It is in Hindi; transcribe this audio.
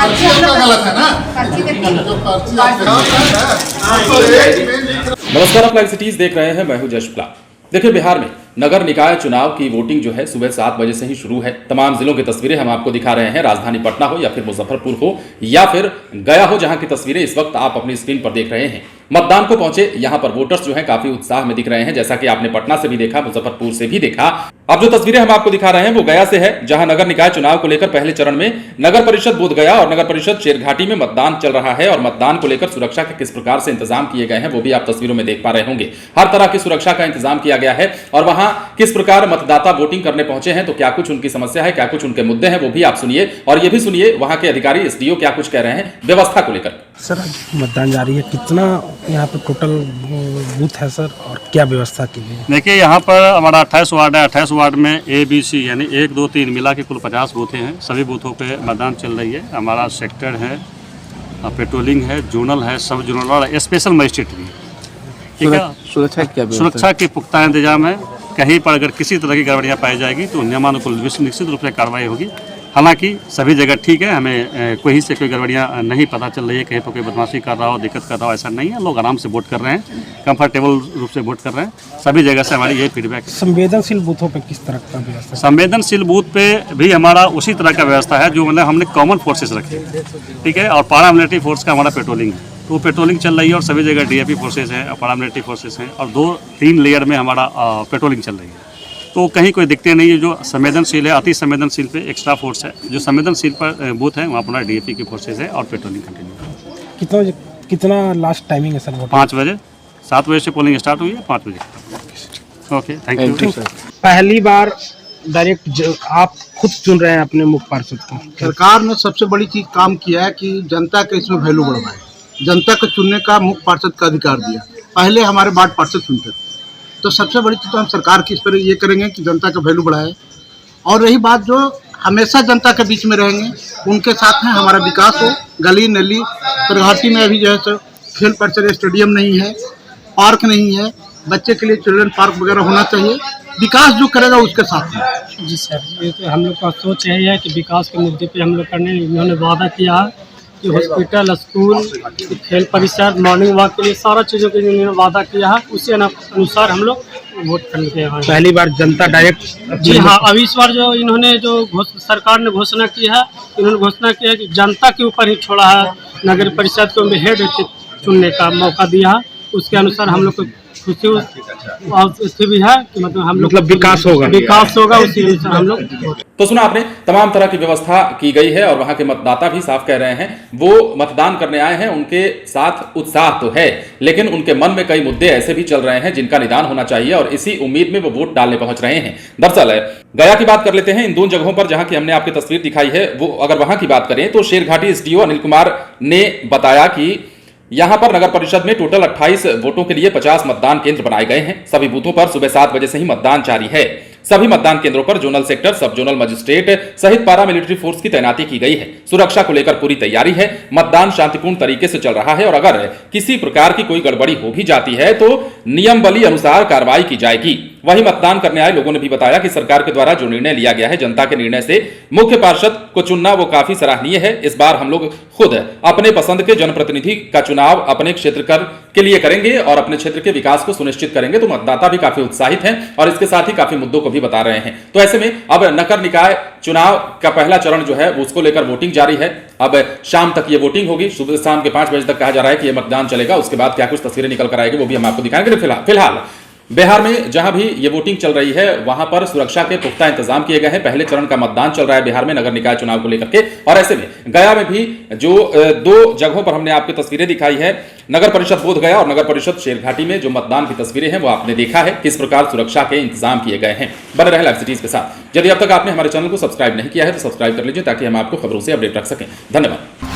पर्ची आपका गलत है ना, जो पर्ची नमस्कार, आप लाइव सिटीज देख रहे हैं। मैं हूं जय शुक्ला। देखिए, बिहार में नगर निकाय चुनाव की वोटिंग जो है सुबह 7 बजे से ही शुरू है। तमाम जिलों की तस्वीरें हम आपको दिखा रहे हैं। राजधानी पटना हो या फिर मुजफ्फरपुर हो या फिर गया हो, जहां की तस्वीरें इस वक्त आप अपनी स्क्रीन पर देख रहे हैं। मतदान को पहुंचे यहां पर वोटर्स जो हैं काफी उत्साह में दिख रहे हैं, जैसा कि आपने पटना से भी देखा, मुजफ्फरपुर से भी देखा। अब जो तस्वीरें हम आपको दिखा रहे हैं वो गया से है, जहां नगर निकाय चुनाव को लेकर पहले चरण में नगर परिषद बोधगया और नगर परिषद शेरघाटी में मतदान चल रहा है। और मतदान को लेकर सुरक्षा के किस प्रकार से इंतजाम किए गए हैं वो भी आप तस्वीरों में देख पा रहे होंगे। हर तरह की सुरक्षा का इंतजाम किया गया है। और वहां किस प्रकार मतदाता वोटिंग करने पहुंचे हैं, तो क्या कुछ उनकी समस्या है, क्या कुछ उनके मुद्दे हैं, वो भी आप सुनिए। और ये भी सुनिए वहां के अधिकारी एसडीओ क्या कुछ कह रहे हैं व्यवस्था को लेकर। सर, मतदान जारी है, कितना यहाँ पे टोटल बूथ है सर, और क्या व्यवस्था की गई है? देखिए, यहाँ पर हमारा 28 वार्ड है। 28 वार्ड में ABC यानी 1, 2, 3 मिला के कुल 50 बूथें हैं। सभी बूथों पे मतदान चल रही है। हमारा सेक्टर है, पेट्रोलिंग है, जोनल है, सब जोनल और स्पेशल मजिस्ट्रेट भी है। ठीक है, सुरक्षा के पुख्ता इंतजाम है। कहीं पर अगर किसी तरह की गड़बड़ियाँ पाई जाएगी तो नियमानुकूल निश्चित रूप से कार्रवाई होगी। हालांकि सभी जगह ठीक है, हमें कोई से कोई गड़बड़ियाँ नहीं पता चल रही है। कहीं पर कोई बदमाशी कर रहा हो, दिक्कत कर रहा हो, ऐसा नहीं है। लोग आराम से वोट कर रहे हैं, कंफर्टेबल रूप से वोट कर रहे हैं। सभी जगह से हमारी यही फीडबैक है। संवेदनशील बूथों पे किस तरह का व्यवस्था? संवेदनशील बूथ पे भी हमारा उसी तरह का व्यवस्था है जो मतलब हमने कॉमन फोर्सेस रखे हैं। ठीक है, और पारामिलिट्री फोर्स का हमारा पेट्रोलिंग है, तो पेट्रोलिंग चल रही है। और सभी जगह DAP फोर्सेस हैं और पारामिलिट्री फोर्सेस हैं, और 2-3 लेयर में हमारा पेट्रोलिंग चल रही है। तो कहीं कोई दिक्कत नहीं है। जो संवेदनशील है, अति संवेदनशील पे एक्स्ट्रा फोर्स है। जो संवेदनशील पर बूथ है वहाँ पर DAP की फोर्सेज है और पेट्रोलिंग कंटिन्यू है। कितना लास्ट टाइमिंग है सर? 5 बजे, 7 बजे से पोलिंग स्टार्ट हुई है, 5 बजे। Okay, thank you. पहली बार डायरेक्ट आप खुद चुन रहे हैं अपने मुख्य पार्षद को। सरकार ने सबसे बड़ी चीज काम किया है कि जनता के इसमें वैल्यू बढ़वाए। जनता को चुनने का मुख्य पार्षद का अधिकार दिया। पहले हमारे वार्ड पार्षद चुनते थे, तो सबसे बड़ी चीज़ तो हम सरकार की इस पर ये करेंगे कि जनता का वैल्यू बढ़ाए। और रही बात, जो हमेशा जनता के बीच में रहेंगे, उनके साथ में हमारा विकास हो। गली नली शेरघाटी में अभी जो है सो खेल परिसर, स्टेडियम नहीं है, पार्क नहीं है, बच्चे के लिए चिल्ड्रन पार्क वगैरह होना चाहिए। विकास जो करेगा उसके साथ में। जी सर, ये तो हम लोग का सोच यही है कि विकास के मुद्दे पे हम लोग करने, इन्होंने वादा किया है कि हॉस्पिटल, स्कूल, खेल परिसर, मॉर्निंग वॉक के लिए सारा चीज़ों के लिए वादा किया है। उसी अनुसार हम लोग वोट करने के हैं। पहली बार जनता डायरेक्ट? जी हाँ, अभी इस बार जो इन्होंने सरकार ने घोषणा की है, इन्होंने घोषणा किया है कि जनता के ऊपर ही छोड़ा है। नगर परिषद को हेड चुनने का मौका दिया है। उसके अनुसार हम लोग को खुशी और भी है कि मतलब हम लोग विकास होगा उसी अनुसार हम लोग। तो सुना आपने, तमाम तरह की व्यवस्था की गई है। और वहां के मतदाता भी साफ कह रहे हैं वो मतदान करने आए हैं, उनके साथ उत्साह तो है, लेकिन उनके मन में कई मुद्दे ऐसे भी चल रहे हैं जिनका निदान होना चाहिए, और इसी उम्मीद में वो वोट डालने पहुंच रहे हैं। दरअसल गया की बात कर लेते हैं। इन 2 जगहों पर जहां की हमने आपकी तस्वीर दिखाई है, वो अगर वहां की बात करें तो शेरघाटी SDO अनिल कुमार ने बताया कि यहां पर नगर परिषद में टोटल 28 वोटों के लिए 50 मतदान केंद्र बनाए गए हैं। सभी बूथों पर सुबह 7 बजे से ही मतदान जारी है। सभी मतदान केंद्रों पर जोनल सेक्टर, सब जोनल मजिस्ट्रेट सहित पारामिलिट्री फोर्स की तैनाती की गई है। सुरक्षा को लेकर पूरी तैयारी है। मतदान शांतिपूर्ण तरीके से चल रहा है, और अगर किसी प्रकार की कोई गड़बड़ी हो भी जाती है तो नियम बली अनुसार कार्रवाई की जाएगी। वहीं मतदान करने आए लोगों ने भी बताया कि सरकार के द्वारा जो निर्णय लिया गया है, जनता के निर्णय से मुख्य पार्षद को चुनना, वो काफी सराहनीय है। इस बार हम लोग खुद अपने पसंद के जनप्रतिनिधि का चुनाव अपने क्षेत्र के लिए करेंगे और अपने क्षेत्र के विकास को सुनिश्चित करेंगे। तो मतदाता भी काफी उत्साहित हैं और इसके साथ ही काफी मुद्दों को भी बता रहे हैं। तो ऐसे में अब नगर निकाय चुनाव का पहला चरण जो है उसको लेकर वोटिंग जारी है। अब शाम तक ये वोटिंग होगी। सुबह शाम के 5 बजे तक कहा जा रहा है कि ये मतदान चलेगा। उसके बाद क्या कुछ तस्वीरें निकल कर आएगी वो भी हम आपको दिखाएंगे। फिलहाल बिहार में जहां भी ये वोटिंग चल रही है वहां पर सुरक्षा के पुख्ता इंतजाम किए गए हैं। पहले चरण का मतदान चल रहा है बिहार में नगर निकाय चुनाव को लेकर के। और ऐसे में गया में भी जो 2 जगहों पर हमने आपको तस्वीरें दिखाई है, नगर परिषद बोधगया और नगर परिषद शेरघाटी में जो मतदान की तस्वीरें हैं वो आपने देखा है किस प्रकार सुरक्षा के इंतजाम किए गए हैं। बने रहे लाइव सिटीज के साथ। यदि अब तक आपने हमारे चैनल को सब्सक्राइब नहीं किया है तो सब्सक्राइब कर लीजिए ताकि हम आपको खबरों से अपडेट रख सकें। धन्यवाद।